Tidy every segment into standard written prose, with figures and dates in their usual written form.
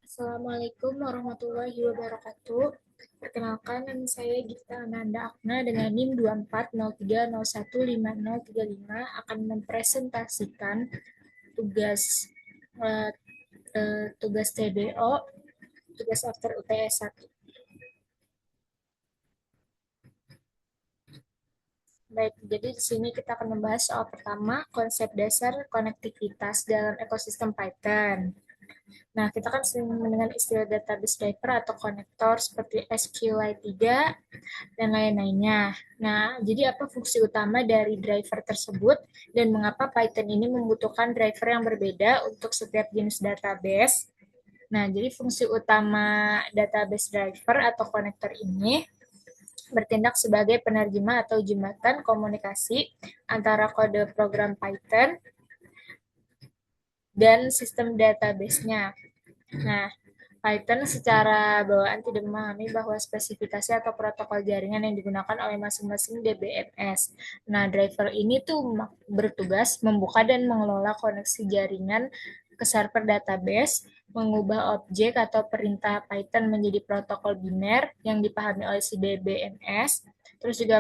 Assalamualaikum warahmatullahi wabarakatuh. Perkenalkan, nama saya Gita Ananda Akna dengan NIM 2403015035 akan mempresentasikan tugas eh, tugas TBO, tugas after UTS 1. Baik, jadi di sini kita akan membahas soal pertama, konsep dasar konektivitas dalam ekosistem Python. Nah, kita kan sering mendengar istilah database driver atau konektor seperti SQLite 3 dan lain-lainnya. Nah, jadi apa fungsi utama dari driver tersebut dan mengapa Python ini membutuhkan driver yang berbeda untuk setiap jenis database? Nah, jadi fungsi utama database driver atau konektor ini bertindak sebagai penerjemah atau jembatan komunikasi antara kode program Python dan sistem database-nya. Nah, Python secara bawaan tidak memahami bahwa spesifikasi atau protokol jaringan yang digunakan oleh masing-masing DBMS. Nah, driver ini tuh bertugas membuka dan mengelola koneksi jaringan ke server database, mengubah objek atau perintah Python menjadi protokol biner yang dipahami oleh si DBMS, terus juga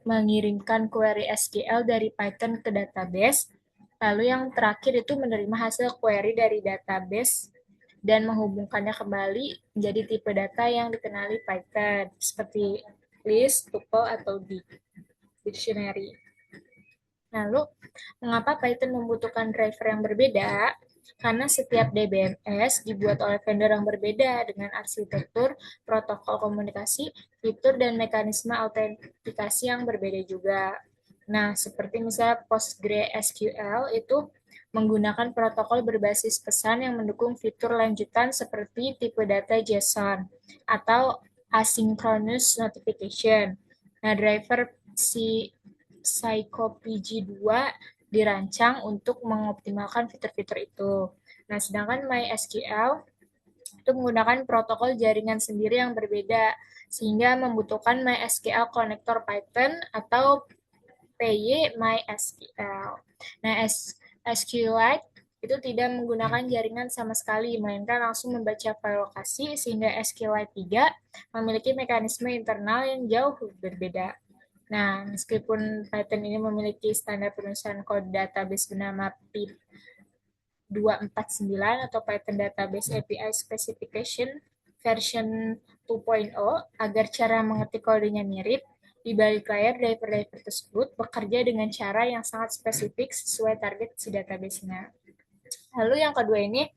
mengirimkan query SQL dari Python ke database, lalu yang terakhir itu menerima hasil query dari database dan menghubungkannya kembali menjadi tipe data yang dikenali Python, seperti list, tuple, atau dictionary. Lalu, mengapa Python membutuhkan driver yang berbeda? Karena setiap DBMS dibuat oleh vendor yang berbeda dengan arsitektur, protokol komunikasi, fitur, dan mekanisme autentikasi yang berbeda juga. Nah, seperti misalnya PostgreSQL itu menggunakan protokol berbasis pesan yang mendukung fitur lanjutan seperti tipe data JSON atau asynchronous notification. Nah, driver si PsychoPG2 dirancang untuk mengoptimalkan fitur-fitur itu. Nah, sedangkan MySQL itu menggunakan protokol jaringan sendiri yang berbeda, sehingga membutuhkan MySQL Connector Python atau PyMySQL. Nah, SQLite itu tidak menggunakan jaringan sama sekali, melainkan langsung membaca file lokasi, sehingga SQLite 3 memiliki mekanisme internal yang jauh berbeda. Nah, meskipun Python ini memiliki standar penulisan kode database bernama PIP 249 atau Python Database API Specification version 2.0 agar cara mengetik kodenya mirip, di balik layar driver-driver tersebut bekerja dengan cara yang sangat spesifik sesuai target si database-nya. Lalu yang kedua ini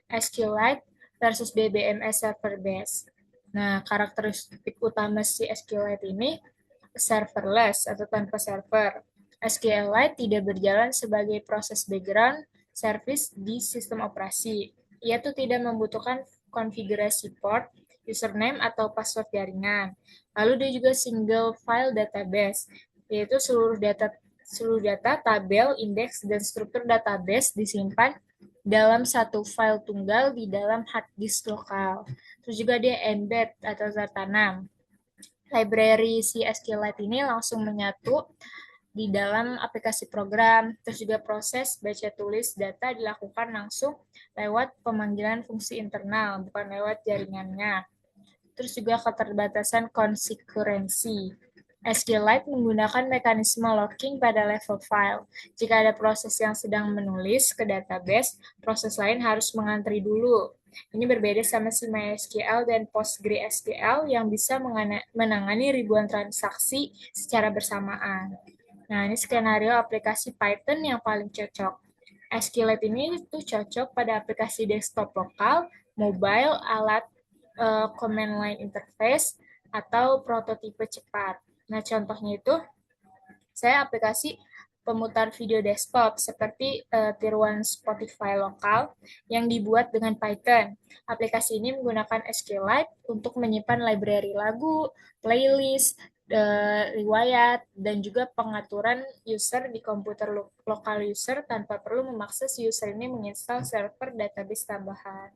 SQLite versus DBMS Server Base. Nah, karakteristik utama si SQLite ini serverless atau tanpa server. SQLite tidak berjalan sebagai proses background service di sistem operasi. Ia tuh tidak membutuhkan konfigurasi port, username, atau password jaringan. Lalu dia juga single file database, yaitu seluruh data, tabel, indeks, dan struktur database disimpan dalam satu file tunggal di dalam hard disk lokal. Terus juga dia embed atau tertanam. Library si SQLite ini langsung menyatu di dalam aplikasi program. Terus juga proses baca tulis data dilakukan langsung lewat pemanggilan fungsi internal, bukan lewat jaringannya. Terus juga keterbatasan konsekurensi. SQLite menggunakan mekanisme locking pada level file. Jika ada proses yang sedang menulis ke database, proses lain harus mengantri dulu. Ini berbeda sama si MySQL dan PostgreSQL yang bisa menangani ribuan transaksi secara bersamaan. Nah, ini skenario aplikasi Python yang paling cocok. SQLite ini tuh cocok pada aplikasi desktop lokal, mobile, alat command line interface, atau prototipe cepat. Nah, contohnya itu saya aplikasi pemutar video desktop seperti tiruan Spotify lokal yang dibuat dengan Python. Aplikasi ini menggunakan SQLite untuk menyimpan library lagu, playlist, riwayat, dan juga pengaturan user di komputer lokal user tanpa perlu memaksa si user ini menginstal server database tambahan.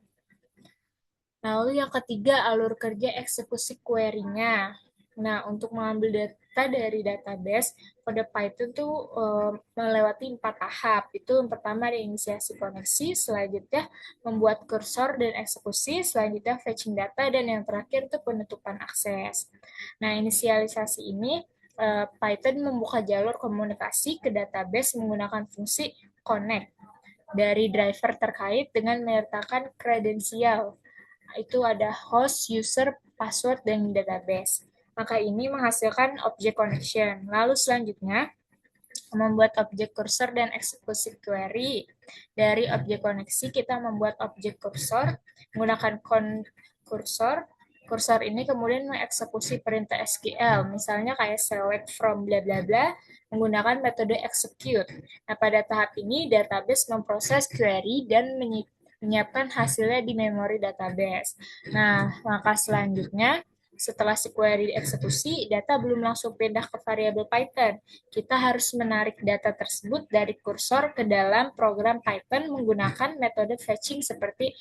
Lalu yang ketiga, alur kerja eksekusi query-nya. Nah, untuk mengambil data dari database, kode Python tuh melewati 4 tahap. Itu yang pertama ada inisiasi koneksi, selanjutnya membuat kursor dan eksekusi, selanjutnya fetching data, dan yang terakhir itu penutupan akses. Nah, inisialisasi ini Python membuka jalur komunikasi ke database menggunakan fungsi connect dari driver terkait dengan menyertakan kredensial. Itu ada host, user, password, dan database. Maka ini menghasilkan object connection. Lalu selanjutnya, membuat objek kursor dan eksekusi query. Dari objek koneksi, kita membuat objek kursor menggunakan kursor. Kursor ini kemudian mengeksekusi perintah SQL, misalnya kayak select from bla bla bla, menggunakan metode execute. Nah, pada tahap ini, database memproses query dan menyiapkan hasilnya di memori database. Nah, langkah selanjutnya, setelah si query dieksekusi, data belum langsung pindah ke variabel Python. Kita harus menarik data tersebut dari kursor ke dalam program Python menggunakan metode fetching seperti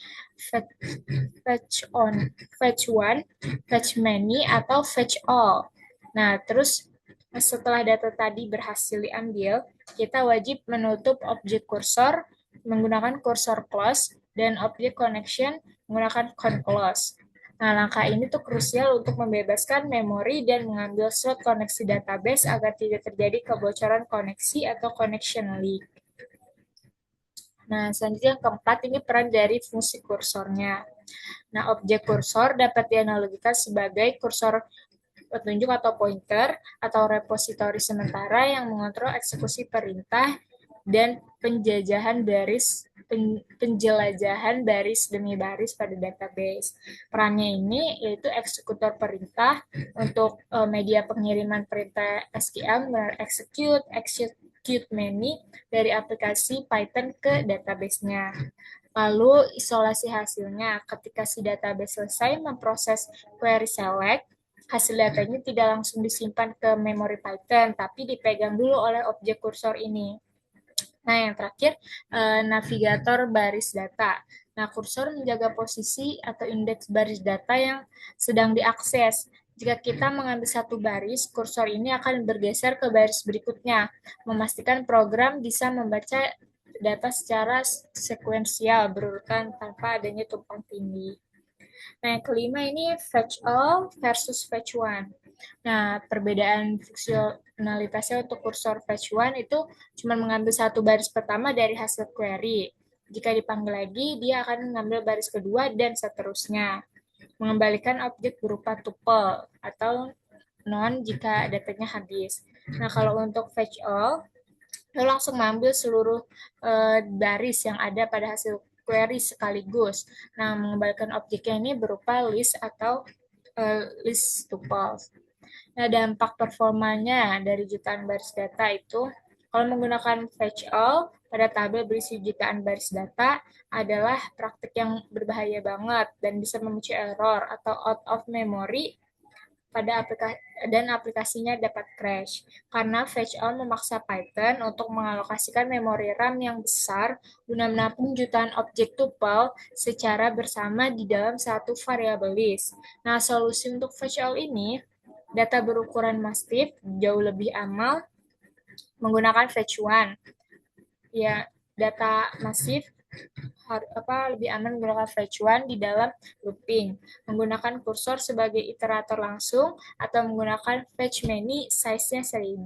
fetch on, fetch one, fetch many, atau fetch all. Nah, terus setelah data tadi berhasil diambil, kita wajib menutup objek kursor menggunakan cursor close dan objek connection menggunakan close. Nah, langkah ini tuh krusial untuk membebaskan memori dan mengambil slot koneksi database agar tidak terjadi kebocoran koneksi atau connection leak. Nah, selanjutnya yang keempat ini peran dari fungsi kursornya. Nah, objek kursor dapat dianalogikan sebagai kursor petunjuk atau pointer atau repositori sementara yang mengontrol eksekusi perintah dan penjelajahan baris demi baris pada database. Perannya ini yaitu eksekutor perintah untuk media pengiriman perintah SQL, execute many dari aplikasi Python ke database-nya. Lalu isolasi hasilnya, ketika si database selesai memproses query select, hasil datanya tidak langsung disimpan ke memori Python, tapi dipegang dulu oleh objek kursor ini. Nah, yang terakhir, navigator baris data. Nah, kursor menjaga posisi atau indeks baris data yang sedang diakses. Jika kita mengambil satu baris, kursor ini akan bergeser ke baris berikutnya, memastikan program bisa membaca data secara sekuensial, berurutan tanpa adanya tumpang tindih. Nah, yang kelima ini fetch all versus fetch one. Nah, perbedaan fungsionalitasnya untuk kursor fetch one itu cuma mengambil satu baris pertama dari hasil query. Jika dipanggil lagi, dia akan mengambil baris kedua dan seterusnya. Mengembalikan objek berupa tuple atau non jika datanya habis. Nah, kalau untuk fetch all, lo langsung mengambil seluruh baris yang ada pada hasil query sekaligus. Nah, mengembalikan objeknya ini berupa list atau list tuples. Nah, dampak performanya dari jutaan baris data itu, kalau menggunakan fetch all pada tabel berisi jutaan baris data adalah praktik yang berbahaya banget dan bisa memicu error atau out of memory pada aplikasinya dapat crash karena fetch all memaksa Python untuk mengalokasikan memori RAM yang besar guna menampung jutaan objek tuple secara bersama di dalam satu variabel list. Nah, solusi untuk fetch all ini, data berukuran massive jauh lebih aman menggunakan fetch one. Ya, data massive lebih aman menggunakan fetch one di dalam looping, menggunakan kursor sebagai iterator langsung, atau menggunakan fetch many size-nya 1000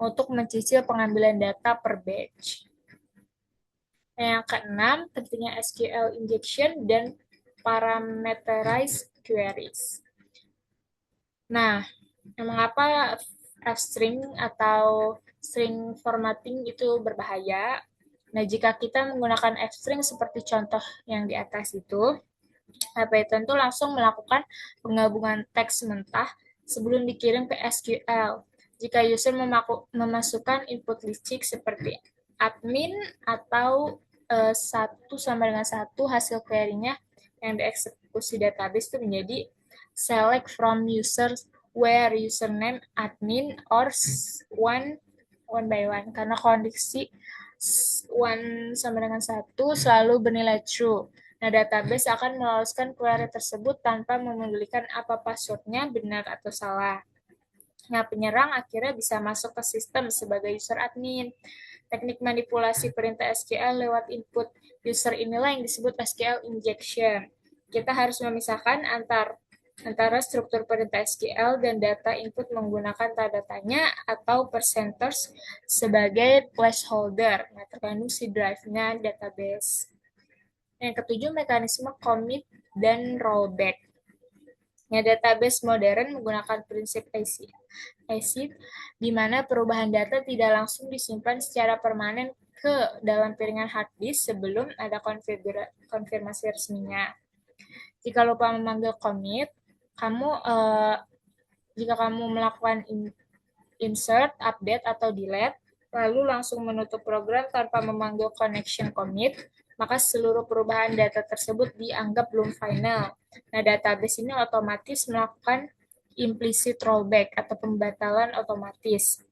untuk mencicil pengambilan data per batch. Nah, yang keenam, pentingnya SQL injection dan parameterized queries. Nah, mengapa f-string atau string formatting itu berbahaya? Nah, jika kita menggunakan f-string seperti contoh yang di atas itu, Python itu langsung melakukan penggabungan teks mentah sebelum dikirim ke SQL. Jika user memasukkan input licik seperti admin atau satu sama dengan satu hasil query-nya yang dieksekusi database itu menjadi select from users where username admin or one by one, karena kondisi one sama dengan satu selalu bernilai true. Nah, database akan meloloskan query tersebut tanpa memedulikan apa passwordnya benar atau salah. Nah, penyerang akhirnya bisa masuk ke sistem sebagai user admin. Teknik manipulasi perintah SQL lewat input user inilah yang disebut SQL injection. Kita harus memisahkan antara struktur perintah SQL dan data input menggunakan tanda tanya atau percenters sebagai placeholder. Nah, terkandung si drive-nya database. Yang ketujuh, mekanisme commit dan rollback. Ya, database modern menggunakan prinsip ACID, di mana perubahan data tidak langsung disimpan secara permanen ke dalam piringan hard disk sebelum ada konfirmasi resminya. Jika lupa memanggil commit, jika kamu melakukan insert, update, atau delete, lalu langsung menutup program tanpa memanggil connection commit, maka seluruh perubahan data tersebut dianggap belum final. Nah, database ini otomatis melakukan implicit rollback atau pembatalan otomatis.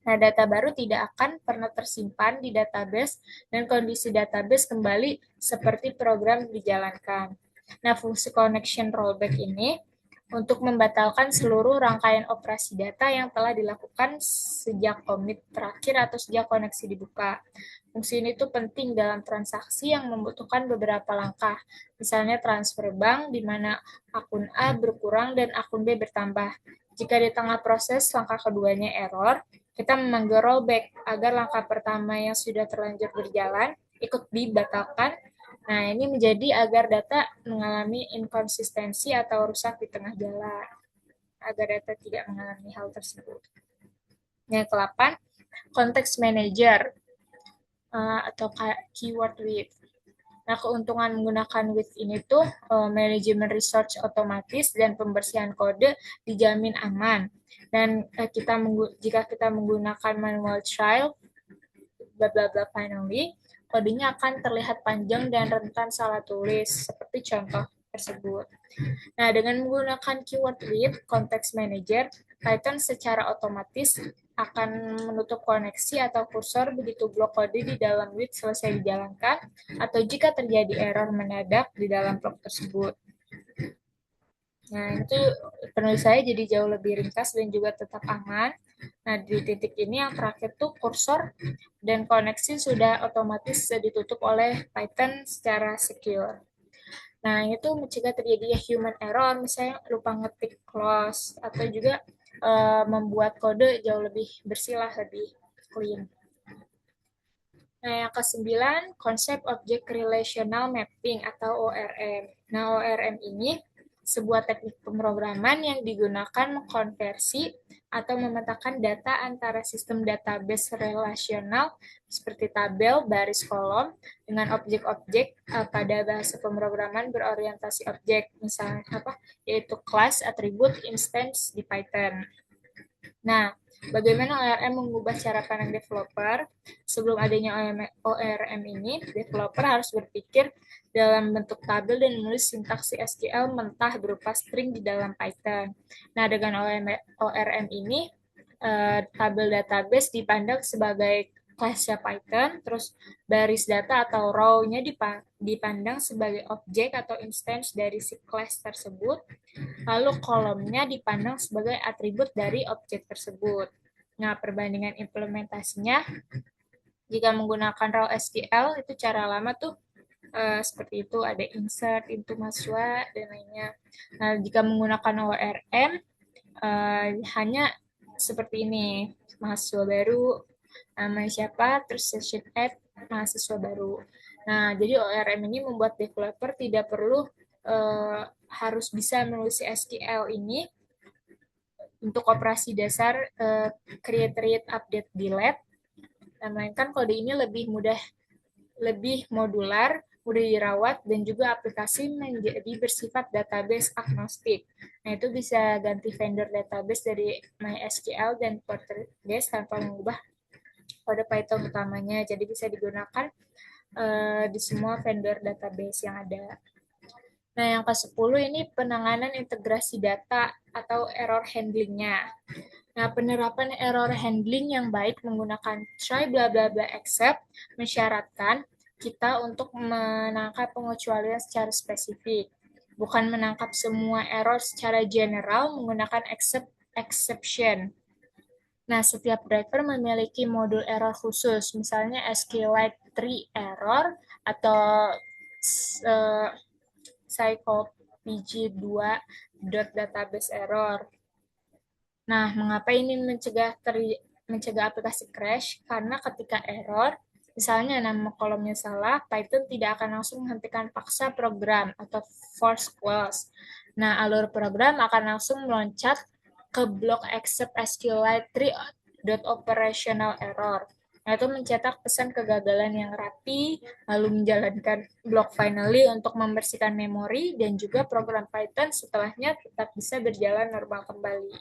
Nah, data baru tidak akan pernah tersimpan di database dan kondisi database kembali seperti program dijalankan. Nah, fungsi connection rollback ini untuk membatalkan seluruh rangkaian operasi data yang telah dilakukan sejak commit terakhir atau sejak koneksi dibuka. Fungsi ini tuh penting dalam transaksi yang membutuhkan beberapa langkah. Misalnya transfer bank di mana akun A berkurang dan akun B bertambah. Jika di tengah proses langkah keduanya error, kita memanggil rollback agar langkah pertama yang sudah terlanjur berjalan ikut dibatalkan. Nah, ini menjadi agar data mengalami inkonsistensi atau rusak di tengah jalan, agar data tidak mengalami hal tersebut. Yang ke-8, context manager atau keyword with. Nah, keuntungan menggunakan with ini tuh manajemen research otomatis dan pembersihan kode dijamin aman. Dan jika kita menggunakan manual trial, bla bla bla finally, kodenya akan terlihat panjang dan rentan salah tulis, seperti contoh tersebut. Nah, dengan menggunakan keyword with context manager, Python secara otomatis akan menutup koneksi atau kursor begitu blok kode di dalam with selesai dijalankan, atau jika terjadi error mendadak di dalam blok tersebut. Nah, itu penulis saya jadi jauh lebih ringkas dan juga tetap aman. Nah, di titik ini yang terakhir tuh kursor dan koneksi sudah otomatis ditutup oleh Python secara secure. Nah, itu mencegah terjadinya human error, misalnya lupa ngetik close, atau juga membuat kode jauh lebih bersih lah, lebih clean. Nah, yang ke-9, konsep Object Relational Mapping atau ORM. Nah, ORM ini sebuah teknik pemrograman yang digunakan mengkonversi atau memetakan data antara sistem database relasional seperti tabel, baris, kolom dengan objek-objek pada bahasa pemrograman berorientasi objek, misalnya yaitu class, atribut, instance di Python. Nah, bagaimana ORM mengubah cara pandang developer? Sebelum adanya ORM ini, developer harus berpikir dalam bentuk tabel dan menulis sintaks SQL mentah berupa string di dalam Python. Nah, dengan ORM ini, tabel database dipandang sebagai class-nya Python, terus baris data atau row-nya dipandang sebagai objek atau instance dari si class tersebut, lalu kolomnya dipandang sebagai atribut dari objek tersebut. Nah, perbandingan implementasinya, jika menggunakan raw SQL, itu cara lama tuh seperti itu, ada insert, into mahasiswa, dan lainnya. Nah, jika menggunakan ORM, hanya seperti ini, mahasiswa baru, namanya siapa, terus session add, mahasiswa baru. Nah, jadi ORM ini membuat developer tidak perlu harus bisa menulis SQL ini untuk operasi dasar create, read, update, delete. Dan melainkan kode ini lebih mudah, lebih modular, mudah dirawat, dan juga aplikasi menjadi bersifat database agnostik. Nah, itu bisa ganti vendor database dari MySQL dan Postgres tanpa mengubah kode Python utamanya. Jadi bisa digunakan di semua vendor database yang ada. Nah, yang ke-10 ini penanganan integrasi data atau error handling-nya. Nah, penerapan error handling yang baik menggunakan try bla bla bla except mensyaratkan kita untuk menangkap pengecualian secara spesifik, bukan menangkap semua error secara general menggunakan except exception. Nah, setiap driver memiliki modul error khusus, misalnya SQLite 3 error atau psychopg2.database error. Nah, mengapa ini mencegah aplikasi crash? Karena ketika error, misalnya nama kolomnya salah, Python tidak akan langsung menghentikan paksa program atau force close. Nah, alur program akan langsung meloncat ke blok except SQLite 3.operational error, yaitu mencetak pesan kegagalan yang rapi, lalu menjalankan blok finally untuk membersihkan memori, dan juga program Python setelahnya tetap bisa berjalan normal kembali.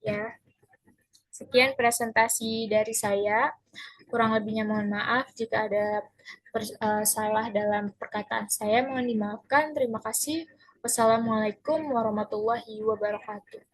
Ya, sekian presentasi dari saya. Kurang lebihnya mohon maaf jika ada salah dalam perkataan saya, mohon dimaafkan. Terima kasih. Wassalamualaikum warahmatullahi wabarakatuh.